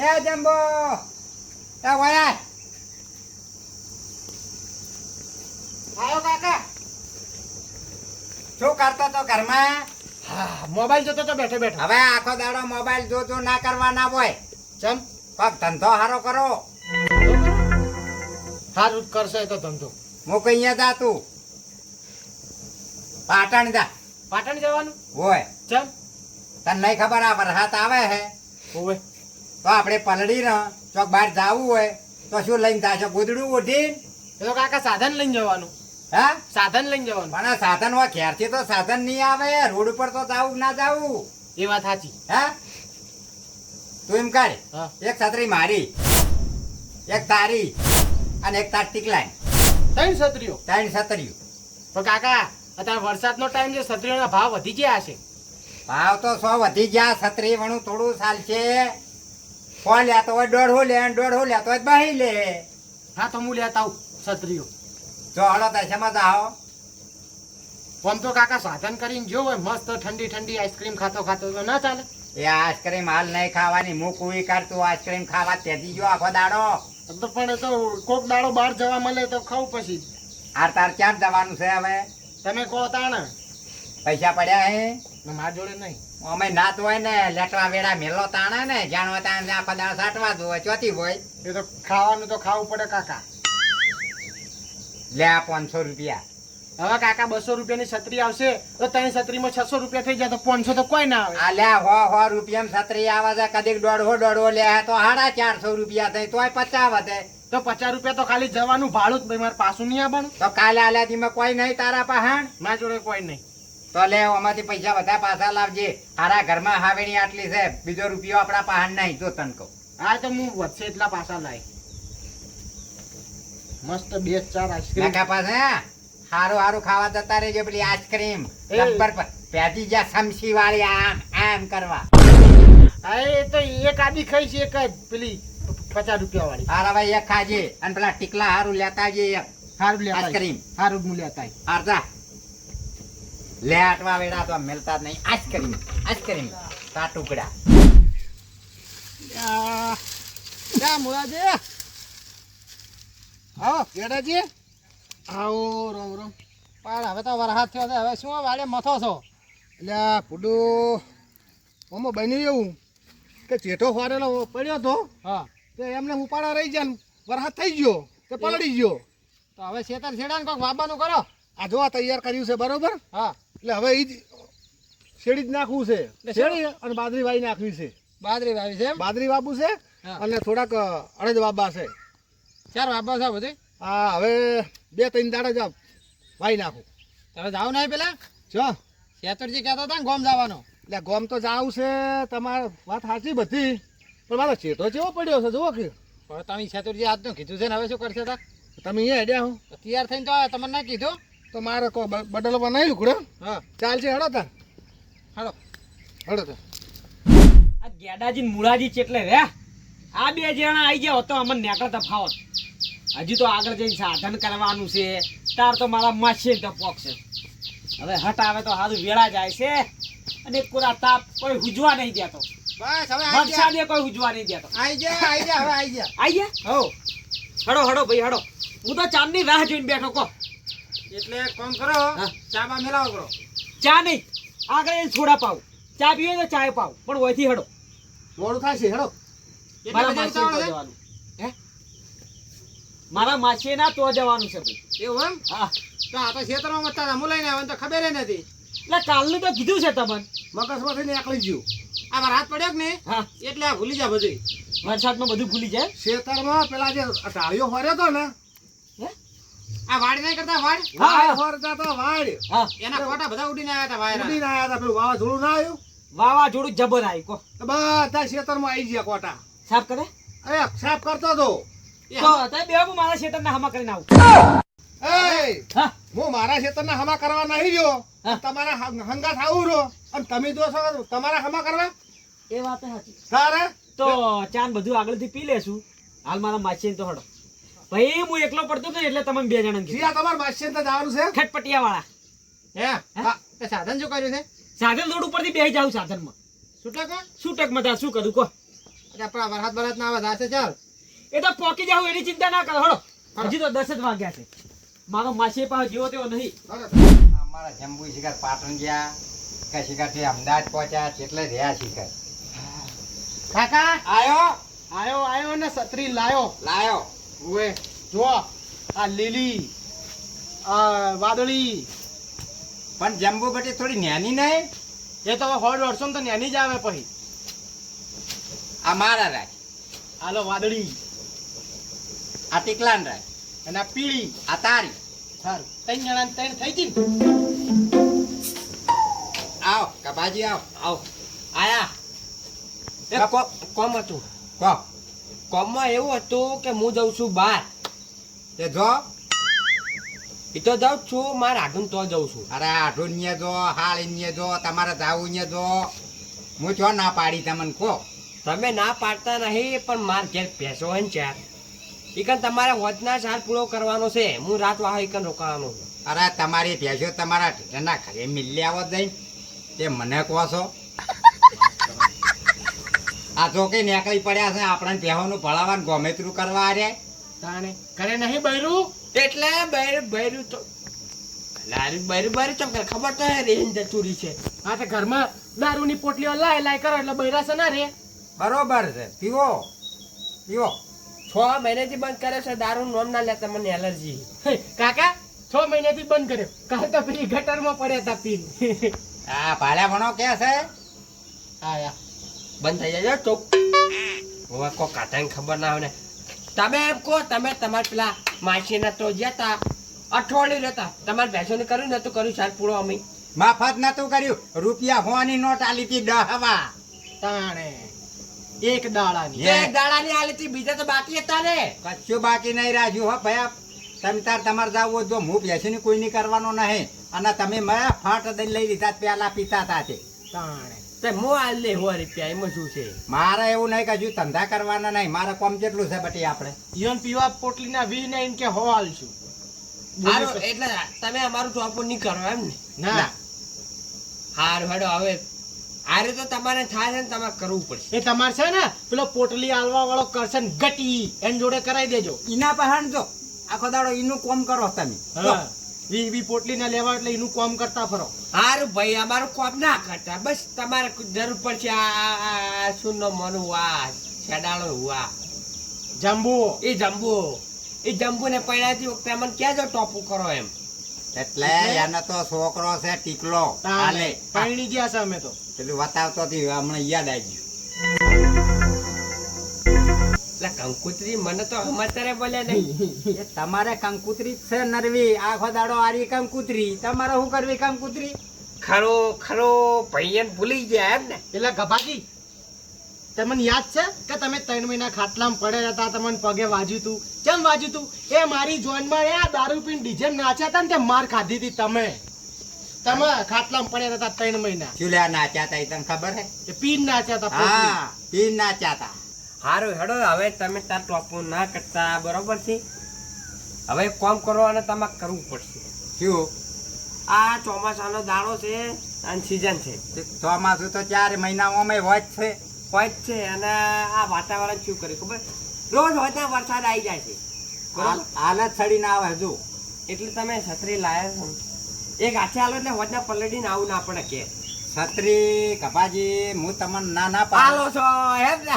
એ જંબો એ વયા આયો કાકા શું કરતો તો ઘરમાં? હા મોબાઈલ જોતો તો બેઠો બેઠો. હવે આખો દાડો મોબાઈલ જોતો ના કરવાના હોય. ચમ પગ ધંધો હારો કરો. હારું કરશે તો ધંધો. હું કઈ અહીંયા જા તું પાટણ જા. પાટણ જવાનું? હોય ચમ તને નહીં ખબર આ વરસાદ આવે હે ઓવે તો આપણે પલડી ને ચોક બહાર જાવું હોય તો શું લઈને જાશો? ગોદડું ઓઢી? એ તો કાકા સાધન લઈને જવાનું. હા સાધન લઈને જવાનું. પણ આ સાધન હોય ઘેરથી તો સાધન નહીં આવે. રોડ ઉપર તો જાવું ના જાવું? એ વાત સાચી. હા તું એમ કાઢ હા એક છત્રી મારી, એક તારી અને એક તાર ટીકલાઈ. 3 છત્રીઓ. 3 છત્રીઓ. પણ કાકા અત્યારે વરસાદનો ટાઈમ છે, છત્રીઓના ભાવ વધી ગયા હશે. ભાવ તો 100 વધી ગયા. છત્રી વણું થોડું ચાલશે. કો લેતો હોય 150 લે, 150 લેતો હોય 22 લે. હા તો હું લેતા આવું છત્રીઓ. જો હળો દશામાં જાઓ. આમ તો કાકા સાધન કરીને જો હોય મસ્ત ઠંડી ઠંડી આઈસ્ક્રીમ ખાતો ખાતો તો ના ચાલે? એ આઈસ્ક્રીમ હાલ નહીં ખાવાની. હું કુવી કાઢતું આઈસ્ક્રીમ ખાવા તેજી જો આખો દાડો. તો પણ એ તો કોક દાડો બહાર જવા મળે તો ખાવું પછી. આર તાર ક્યાં જવાનું છે હવે? તમે કહો તાણ. પૈસા પડ્યા હે? મારા જોડે નહીં. અમે નાત હોય ને લેટવા વેડા મેલો તાણે ને જાણ હોય તાણે આખો દાડો સાટવા દો ચોથી હોય. એ તો ખાવાનું તો ખાવું પડે કાકા. લે આ 500 રૂપિયા. હવે કાકા 200 રૂપિયાની છત્રી આવશે તો 3 છત્રીમાં 600 રૂપિયા થઈ જાય તો 500 તો કોઈ ના આવે. આ લે 100 રૂપિયામાં છત્રી આવે છે. કદીક 150 લે તો 450 રૂપિયા થઈ તોય 50 વધે. તો 50 રૂપિયા તો ખાલી જવાનું ભાડું જ ભાઈ, મારે પાછું નહીં આવવાનું. તો કાલે આલ્યાથી કોઈ નહીં તારા પહાણ? મારા જોડે કોઈ નહીં. તો લે આમાંથી પૈસા બધા પાછા લાવજે. તારા ઘરમાં હાવેણી આટલી છે, બીજો રૂપિયો આપણા પહાણ નહીં. જો તને કહું. હા તો હું વધશે એટલા પાછા લાય. મસ્ત 2-4 આઈસ્ક્રીમ. નાકા પાસે હારું હારું ખાવા જતા રહેજો. પેલી આઈસ્ક્રીમ એ. રબર પર પેટી જા સમસી વાળી આમ આમ કરવા. હા એ તો એક આદી ખાઈ છે, એક જ પેલી 50 રૂપિયા વાળી. હારા ભાઈ એક ખાજે અને પેલા ટીકલા હારું લેતા જે એક હારું લેતા આઈસ્ક્રીમ. હારું જ હું લેતા હારજા લે આટવા વેડા તો મેલતા જ નહીં. આઈસ્ક્રીમ આઈસ્ક્રીમ તા ટુકડા. ક્યાં મુરાજી? આવો ગેડાજી. આવો રોમ રોમ. પણ હવે તો વરસાદ થયો છે, હવે શું વાડે મથો છો? એટલે પુડું ઓમો બન્યું એવું કે ચેઠો ફારેલો પડ્યો તો. હા તો એમને ઉપાડા રહી ગયા ને વરસાદ થઈ ગયો તો પલળી ગયો. તો હવે શેતર છેડા ને કોઈક વાબાનું કરો. આ જો તૈયાર કર્યું છે બરોબર. હા એટલે હવે એ જ શેડી જ નાખવું છે. શેડી અને બાજરી વાવી નાખવી છે. બાજરી વાવી છે? બાજરી વાવવું છે અને થોડાક અડદ વાવવા છે. 4 વાવવા છે બધે? હા હવે 2-3 દાડા જાવ વાવી નાખું. તમે જાવ નહીં પેલા જો શેતરજી કહેતા હતા ને ગોમ જવાનો. એટલે ગોમ તો જાવ છે, તમારે વાત સાચી બધી, પણ મારો ચેટો ચેવો પડ્યો છે જુઓ કે. પણ તમે શેતરજી આજ તો કીધું છે ને હવે શું કરશે તા? તમે અહીંયા હેડ્યા હું તૈયાર થઈને તો તમને ના કીધું તો મારે કહો બદલો બનાવી લુકડો. હા ચાલશે હેડો તા. હેડો હેડો તા. આ ગેડાજી ને મુળાજી ચેટલે રે આ 2 જણા આવી ગયા તો અમને નેકળતા ફાવત. હજી તો આગળ જઈને સાધન કરવાનું છે. તાર તો મારા માસી તો પોકશે. હવે હટ આવે તો સારું વેળા જાય છે અને પૂરા તાપ કોઈ હુજવા નહીં દેતો. બસ હવે વરસાદે કોઈ હુજવા નહીં દેતો. આઈ ગયા હવે આઈ ગયા. આઈ ગયા? હો હડો હડો ભાઈ હડો. હું તો ચાંદની રાહ જોઈને બેઠો કહો. એટલે કોમ કરો ચા બા મેલાવો કરો. ચા નહીં આગળ જઈને સોડા પાવ. ચા પીવે તો ચાય પાવ પણ ઓયથી હડો. મોડું થાય છે હેડો. મારા માસી તો જવાનું. હે મારા માસી ના તો જવાનું છે ભાઈ. એવું એમ? હા તો આ તો ખેતરમાં મતતા હતા મુલાઈને આવે તો ખબર નથી. એટલે કાલનું તો કીધું છે તમને. મગજમાંથી નીકળી ગયું. આ વાર હાથ પડ્યો કે ને હા એટલે આ ભૂલી જા બધું. વરસાદમાં બધું ભૂલી જાય. ખેતરમાં પેલા જે ટાળીઓ ફર્યો હતો ને હે? આ વાડ નહીં કરતા વાડ હા. વાડ ફરતા હતા વાડ હા એના કોટા બધા ઉડીને આવ્યા હતા વાયરા. ઉડીને આવ્યા હતા પેલું વાવાઝોડું ના આવ્યું વાવાઝોડું જબર આવી કો તો બધા ખેતરમાં આવી ગયા કોટા. સાફ કરે એ સાફ કરતો હતો. તો તે બે મારા શેતરને હમા કરીને આવું. એ હા હું મારા ખેતરના હમા કરવા નહીં રહ્યો. હા. તમારા હંગાત આવું રહ્યો અને તમે જો છો તમારા હમા કરવા એ વાત સાચી. તારે તો ચાન બધું આગળથી પી લેશું. હાલ મારા માસી તો હડો ભાઈ હું એકલો પડતો હતો એટલે તમે 2 જણા જીયા તમારા માસી ને જવાનું છે ખટપટિયા વાળા. હે હા તે સાધન શું કર્યું છે? સાધન રોડ ઉપરથી બેસી જાવ સાધનમાં. છૂટા કોણ છૂટક મતા શું કરું કો. એટલે આપણા વરસાદ બરસાદ ના આવે દાસે ચાલ એ તો પોકી જાવ એની ચિંતા ના કરો હળો. હજી તો 10 જ વાગ્યા છે. મારો માસી પાસે જેવો તેવો નહીં. અમારા જંબુ શિખર પાટણ ગયા કે શિખરથી અમદાવાદ પહોંચ્યા એટલે રહ્યા શિખર કાકા આયો આયો ને છત્રી લાયો લાયો ઓએ જો આ લીલી આ વાદળી પણ જંબુ બટી થોડી નાની નહીં એ તો હવે 100 તો નેની જ આવે પછી આ મારા રાય હાલો વાદળી આ ટીકલાન રાય અને આ પીળી આ તારી સારું 3 જણા 3 થઈ ગઈ આવો કબાજી આવો આવ આયા એ કોમ હતું. કહો કોમમાં એવું હતું કે હું જઉં છું બહાર. તે જો એ તો જાઉં છું મારે આગળ તો જઉં છું. અરે આઢું ને જો હાળ ને જો તમારે જાવું ને જો હું ચો ના પાડી તમને કહો તમે ના પાડતા નહીં પણ માર ઘેર ભેંસો હોય ને ચાર ઈકન તમારે હોજના સાર પૂરો કરવાનો છે. હું રાત વાહ ઈકન રોકાવાનો છું. અરે તમારી ભેંસો તમારા ઢીઢના ઘરે મિલી આવો જઈ તે મને કહો છો આ જો કઈ નીકળી પડ્યા છે આપણને ભેહોનું ભળાવાનું ગોમેતરું કરવા આર્યા તાણે કરે નહીં બૈરું એટલે બૈરું તો લારી બૈરું ચમ કરે ખબર તો હે રેન જતુરી છે. આ તે ઘરમાં દારૂની પોટલીઓ લાય કરો એટલે બૈરા છે ના રે બરોબર છે પીવો પીવો 6 મહિનાથી બંધ કર્યો છે દારૂ નોમ ના લેતા મને એલર્જી. હે, કાકા 6 મહિનાથી બંધ કર્યો કાલ તો પેલી ગટરમાં પડ્યા હતા પીન આ ભાડા ભણો કે છે આયા બંધ થઈ જાય તો હવે કો કાટાને ખબર ના આવે ને. તમે એમ કહો તમે તમારા પેલા માસીના તો જતા અઠવાડિયું રહેતા તમારે ભેંસોને કર્યું ને તો કર્યું સાર પૂરો અમે મફત નતું કર્યું રૂપિયા હોવાની નોટ આલી હતી 10 હવા તાણે એક દાડાની યે. એક દાડાની આલીથી બીજા તો બાકી હતા ને. કશું બાકી નહીં રાખ્યું હો ભયા તમે તાર તમારે જાવ હોય તો હું બેસીને કોઈ નહીં કરવાનો નહીં અને તમે મેં ફાટ દઈને લઈ લીધા પેલા પીતા હતા તે તાણે તે હું આલ લે 100 રૂપિયા એમાં શું છે. મારે એવું નહીં કે હજુ ધંધા કરવાના નહીં મારે કોમ કેટલું છે બટી આપણે ઈવન પીવા પોટલીના 20 ને એમ કે હો આલશું હારું એટલે તમે અમારું ચોપન નહીં કરો એમ ને. ના હારું હેડો હવે આરે તો તમારે થાય છે ને તમારે કરવું પડશે. એ તમાર છે ને પેલો પોટલી આલવા વાળો કરશે ને ગટી એન જોડે કરાવી દેજો ઈના પહાણ જો આખો દાડો ઈનું કોમ કરો તમે જો. હા વી પોટલી ના લેવા એટલે એનું કામ કરતા ફરો હારું ભાઈ અમારું કોમ ના કરતા બસ તમારે જરૂર પડશે આ સુનો મનું વા શેડાળો વા જંબુ એ જંબુ ને પૈણાથી વખતે અમને ક્યાં જો ટોપું કરો એમ. એટલે એને તો છોકરો છે ટીકલો હાલે પાણી ગયા છે અમે તો પેલું બતાવતો હતી હમણાં યાદ આવી ગયું એટલે કંકુતરી મને તો સમાચારે બોલ્યા નહીં. એ તમારે કંકુતરી જ છે નરવી આખો દાડો આરી કંકુતરી તમારે શું કરવી કંકુતરી ખરો ભાઈ ભૂલી ગયા એમ ને. એટલે ગભાજી તમને યાદ છે કે તમે 3 મહિના ખાટલામાં પડ્યા હતા તમને પગે વાજ્યું તું કેમ વાજ્યું તું એ મારી જોનમાં આ દારૂ પીને ડીજે નાચ્યા હતા ને તે માર ખાધી હતી તમે ખાટલામાં પડ્યા હતા 3 મહિના ચૂલ્યા નાચ્યા હતા એ તને ખબર હે એ પીન નાચ્યા હતા પોટલી. હા પીન નાચ્યા હતા હારું હેડો હવે તમે તાર ટોપું ના કરતા બરોબર છે. હવે કામ કરો અને તમારે કરવું પડશે. શું આ ચોમાસાનો દાડો છે અને સીઝન છે ચોમાસું તો 4 મહિનામાં હોય જ છે હોય જ છે અને આ વાતાવરણ શું કરે ખબર રોજ હોય વરસાદ આવી જાય છે બરોબર. હાલત સડી ના આવે હજુ એટલે તમે છત્રી લાયા છો ને. એક હાથે આલો એટલે હોજના પલડીને આવું ના પડે કે છત્રી કપાજી હું તમને ના ના હાલો છો એમ ને.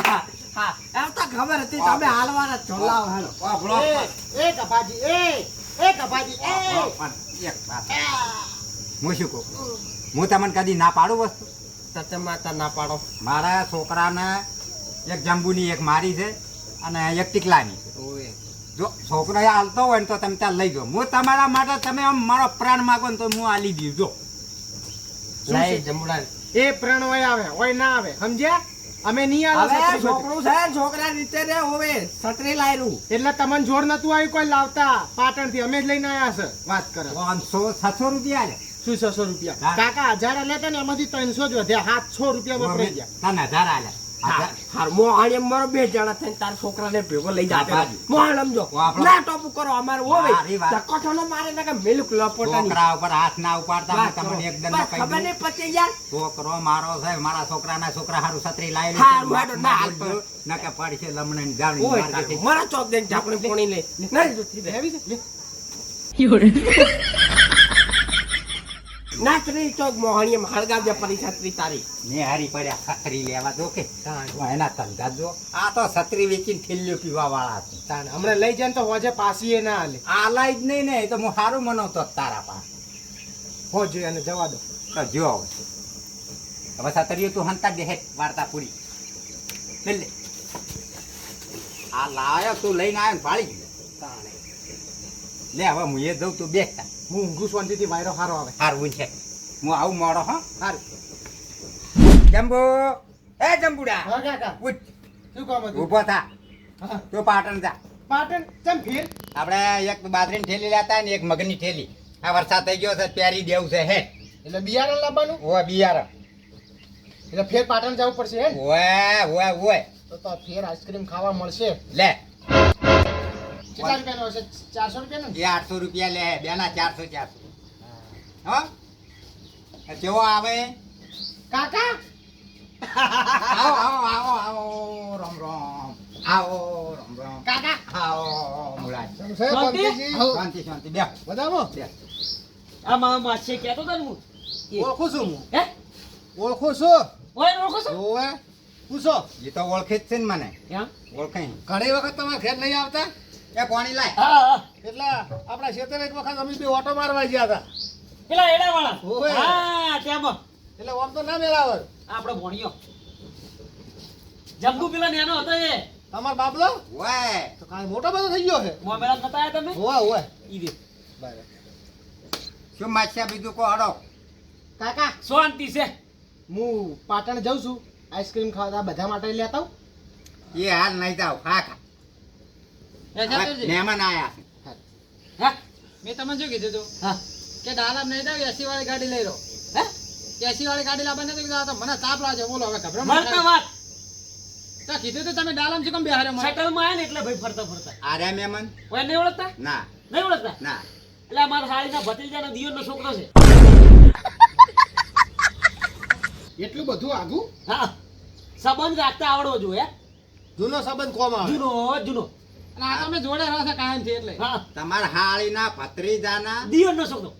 હા એમ તો ખબર હતી તમે હાલવાના જ છો. લાવો હાલો. પાડો એ ગભાજી એ ગભાજી એક વાત હું શું કહું હું તમને કદી ના પાડું વસ્તુ તતે માતા ના પાડો. મારા છોકરાને એક જંબુની એક મારી છે અને એક ટીકલાની છે ઓય જો છોકરો એ હાલતો હોય ને તો તમે ત્યાં લઈ જાઓ હું તમારા માટે તમે આમ મારો પ્રાણ માગો ને તો હું આલી દઉં જો લાય જમુડા. એ પ્રણ હોય આવે હોય ના આવે સમજ્યા અમે નહીં આવે હવે છત્રી બધી. છોકરું છે છોકરા રીતે રે હોવે છત્રી લાયરું. એટલે તમને જોર નતું આવ્યું કોઈ લાવતા પાટણ થી અમે જ લઈને આયા છે વાત કરો 500-700 રૂપિયા લે શું 600 રૂપિયા હા. કાકા 1000 લેતા ને એમાંથી 300 જ વધ્યા 700 રૂપિયા વપરાઈ ગયા 3000 આલે હા. હાર મોહાણી મારો 2 જણા થઈને તાર છોકરાને ભેગો લઈ જાતે હા, બાજી. મોહાણ સમજો વાપરો. ના ટોપ કરો અમારે હોય મારી વાત. ચકોઠોનો મારે ને કે મિલ્ક લપોટાની છોકરા ઉપર હાથ ના ઉપાડતા બસ હું તમને એકદમ બસ કહી ખબર દઉં. નહીં પછી યાર છોકરો મારો છે મારા છોકરાના છોકરા હારું છત્રી લાયેલી હા, છે. મારો ના હાલ બોલજો, નકે પડશે લમણે જાણી ઓય માર્કેટથી. મારા ચોક દઈને ઢાપણી પોણી લે નહીં જોતી રે. એવી છે લે. નાચરી ચોક મોહાણીએ હળગાવજે પરિછત્રી તારી ને હારી પડ્યા છત્રી લેવા દો કે તાણ હું એના ધંધા જો આ તો છત્રી વેચીને થેલીઓ પીવા વાળા છે તાણ હમણાં લઈ જાય ને તો હોજે પાછી એ ના હાલે આલાય જ નહીં ને એ તો હું સારું મનાવતો જ તારા પાસે હોજો એને જવા દો તો જો હવે છત્રીઓ તું હંતા દે હેઠ વાર્તા પૂરી લે આ લાયો તું લઈને આવ્યો ને પાળી ગયો તાણે લે હવે હું એ જઉં તું બેસતા હું ઊંઘું શાંતિથી વાયરો સારો આવે હારું છે હું આવું મોડો હો સારું જંબુ એ જંબુડા હા કાકા ઉઠ શું કામ હતું ઊભો થા હા તું પાટણ જા પાટણ ચમ ફેર આપણે એક બાજરીની ઠેલી લેતા ને એક મગની ઠેલી આ વરસાદ થઈ ગયો છે પ્યારી દેવું છે હેઠ એટલે બિયારણ લાવવાનું ઓય બિયારણ એટલે ફેર પાટણ જવું પડશે હે ને? ઓય તો ફેર આઈસ્ક્રીમ ખાવા મળશે લે કેટલા રૂપિયાનો હશે 400 રૂપિયાનો ને? એ 800 રૂપિયા લે બેના 400 હો કેવો આવે કાકા આવો રામ રામ આવો રામ રામ કાકા આવો મુલાજ કેમ છે શાંતિ? પંકજી? હઉ. શાંતિ બેહો બધામાં? બેહો. આ મારા માસી કહેતો હતો ને હું ઓળખું છું હું હે ઓળખું છું ઓય ઓળખો છો ઓવે પૂછો એ તો ઓળખે જ છે ને મને ક્યાં? ઓળખે ઘણી વખત તમારા ઘેર નહીં આવતા એ પાણી લાય હા હા એટલે આપણા ખેતર એક વખત અમે બી ઓટો મારવા ગયા હતા પેલા એડા વાળા ઓય. હા ત્યાં એટલે આમ તો ના મેળાવર આપણો ભણ્યો જંબુ પેલા નેનો હતો એ તમારો બાબલો ઓય તો કાંઈ મોટો બધો થઈ ગયો છે મોમેલા નતા આયા તમે હોવા હોવા ઈ દે બરાબર શું માછ્યા બીજું કો હડો કાકા શાંતિ છે હું પાટણ જાઉં છું આઈસ્ક્રીમ ખાવા બધા માટે લેતા આવું એ હાલ નહીં જાવ ખા મહેમાન આયા છે હા મેં તમને શું કીધું તું હા કે ડાલામ નહીં જાવ એસી વાળી ગાડી લઈ લો હે એસી વાળી ગાડી લાવવા નથી કીધું આ તો મને તાપ લાગે બોલો હવે મળતા ગભરામણ વાત તો કીધું તો તમે ડાલામ શું કેમ બેહારે મને શટલમાં આયા ને એટલે ભાઈ ફરતા આર્યા મહેમાન ઓય નહીં ઓળખતા ના નહીં ઓળખતા ના એટલે આ મારા સાળીના ભત્રીજાનો દિયોરનો છોકરો છે એટલું બધું આઘું હા સંબંધ રાખતા આવડવો જોઈએ હે? જૂનો સંબંધ કોમ આવે જૂનો અને આ તમે જોડે રહેશે કાયમ થી એટલે હા તમારા હાળીના ભત્રીજાના દિયોરનો છોકરો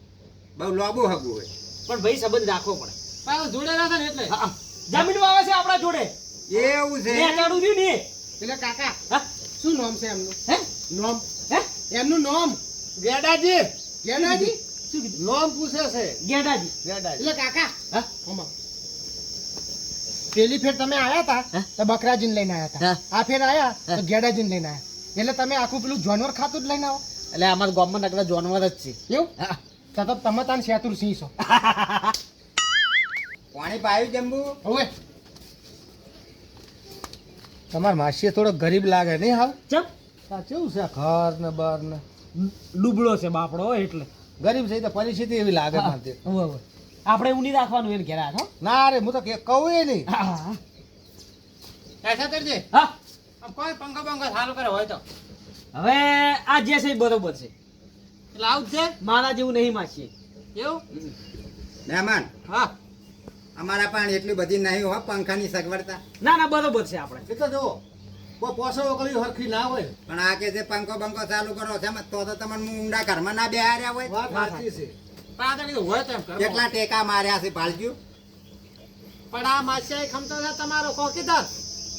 બહુ લોબુ હગું હોય પણ ભાઈ સંબંધ રાખવો પડે પાછો જોડે રહેશે ને એટલે હા જમીન આવે છે આપણા જોડે એવું છે ને ચાડું રહ્યું ને એટલે કાકા હા શું નામ છે એમનું હે નામ હે એમનું નામ ગેડાજી ગેડાજી શું કીધું નામ પૂછે છે ગેડાજી ગેડાજી એટલે કાકા હા ઓમાં પેલી ફેર તમે આયા હતા હા? તો બકરાજીને લઈને આયા હતા હા. આ ફેર આયા તો ગેડાજીને લઈને આયા એટલે તમે આખું પેલું જાનવર ખાતું જ લઈને આવો એટલે અમારા ગામમાં નકરા જાનવર જ છે એવું હા તો તમે તાન શેતુર સિંહ છો પાણી પાયું જંબુ હવે તમાર માસીએ થોડો ગરીબ લાગે નહીં હાવ ચમ સાચું છે ઘર ને બાર ને ડૂબળો છે બાપડો એટલે ગરીબ છે તો પરિસ્થિતિ એવી લાગે મારતી હવે આપણે એવું નહીં રાખવાનું એને ઘેરા હો ના રે હું તો કહું એ નહીં હા ऐसा करजे હા अब कोई पंखा पंखा चालू करे હોય તો હવે આ જે છે એ બરોબર છે એટલે આવું જ છે મારા જેવું નહીં માસીએ એવું મહેમાન હા અમારા પણ એટલી બધી નહીં હો પંખાની સગવડતા ના ના બરોબર છે આપણે એ તો જુઓ કોઈ પોસો વગળી હરખી ના હોય પણ આ કે જે પંખો બંખો ચાલુ કરો છે તો તમને હું ઊંડા ઘરમાં ના બેહાર્યા હોય વાત સાચી છે પણ આ તો કીધું હોય તો એમ કરો કેટલા ટેકા માર્યા છે પાલજુ પણ આ માસિયા ખમતો છે તમારો કોકીદાર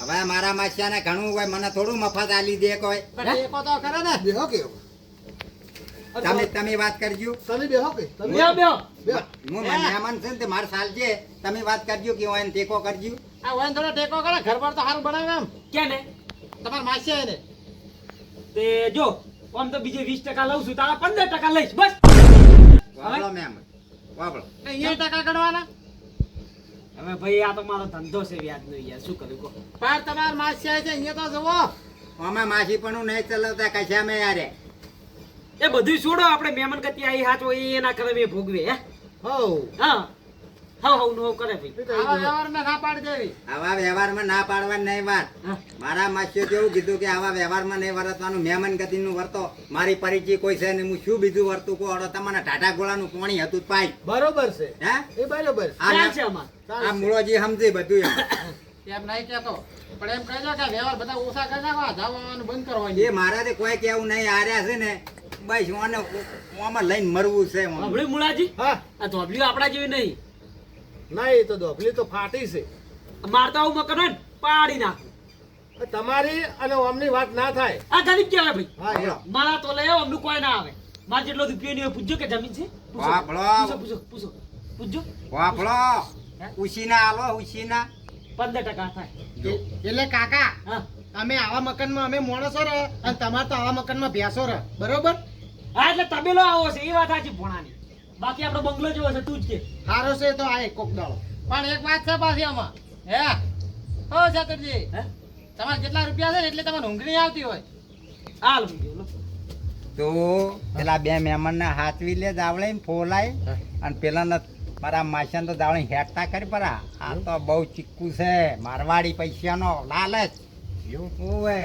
હવે મારા માસિયાને ઘણું હોય મને થોડું મફત આલી દે કોઈ પણ એકો તો કરે ને બેહો કે તમે વાત કરજો તમે બેહો કે તમે બેહો બેહો બેહો હું મહેમાન છે ને તે મારે સાલ છે તમે વાત કરજો કે હું એને ટેકો કરજો આ હોય ને થોડો ટેકો કરે ઘર પર તો સારું બનાવે એમ ક્યાં ને તમારા માસિયા ને તે જો આમ તો બીજે 20% લઉં છું તારા 15% લઈશ બસ વાપરો મહેમાન વાપરો અહીંયા ટકા ગણવાના હવે ભાઈ આ તો મારો ધંધો છે વ્યાજનો યાર શું કરું કહો પણ તમારા માસિયા છે અહીંયા તો જુઓ અમે માસી પણ નહીં ચલાવતા કશા મેં યારે એ બધું છોડો આપણે મહેમાન ગતિ આવી હાચો એ એના કરે મેં ભોગવે હે હો હા હવ નો કરે ભાઈ આવા વ્યવહારમાં ના પાડી દેવી. આવા વ્યવહારમાં ના પાડવાની નહીં વાત. હા. મારા માસીએ તો એવું કીધું કે આવા વ્યવહારમાં નહીં વર્તવાનું, મહેમાન ગતિનું વર્તો. મારી પરિચય કોઈ છે નહીં, હું શું બીજું વર્તું કહો. અડો તમને ટાટા ગોળાનું પાણી હતું જ પાઈ. બરોબર છે હે એ બરોબર આ ચાલ છે અમાર આ મૂળોજી સમજી બધું એમ. એમ નહીં કહેતો. પણ એમ કહેજો કે વ્યવહાર બધા ઓછા કરી નાખો, ધાવાનું બંધ કરવાનું. એ મારાથી કોઈ કેવું નહીં. આર્યા છે ને બસ ઓને ઓમાં લઈને મરવું છે ઓમ. ધોબલી મુળાજી હા આ ધોબલીઓ આપણા જેવી નહીં ના એ તો ધોપલી તો ફાટી છે મારતા આવું મકર હોય ને પાડી નાખું તમારી અને ઓમની વાત ના થાય આ ગરીબ કહેવાય ભાઈ હા બોલો. મારા તો લઈ આવો અમનું કોઈ ના આવે મારે જેટલો રૂપિયો નહીં હોય પૂછજો કે જમીન છે પૂછો વાપરો. પૂછો પૂછજો વાપરો ઉશીના આલો ઉશીના 15% થાય એટલે કાકા હા અમે આવા મકાનમાં અમે માણસો રહે અને તમારે તો આવા મકાનમાં ભેંસો રહે, બરોબર? હા એટલે તબેલો આવો છે એ વાત સાચી ભોણાની બાકી આપણો બંગલો જેવો છે તું જ કે સારો છે તો આ એક કોક દાડો. પણ એક વાત છે પાછી આમાં, હે હો સાતરજી, હે તમારે જેટલા રૂપિયા છે ને એટલે તમારે ઊંઘ નહીં આવતી હોય. હાલ મૂક્યો લો તો પેલા બે મહેમાનને હાથવી લે જાવળે ફોલાય અને પેલાને મારા માસિયાને તો જાવળે હેઠતા કરી પરા. આ તો બહુ ચીક્કુ છે, મારવાડી પૈસાનો લાલચ. ઓવે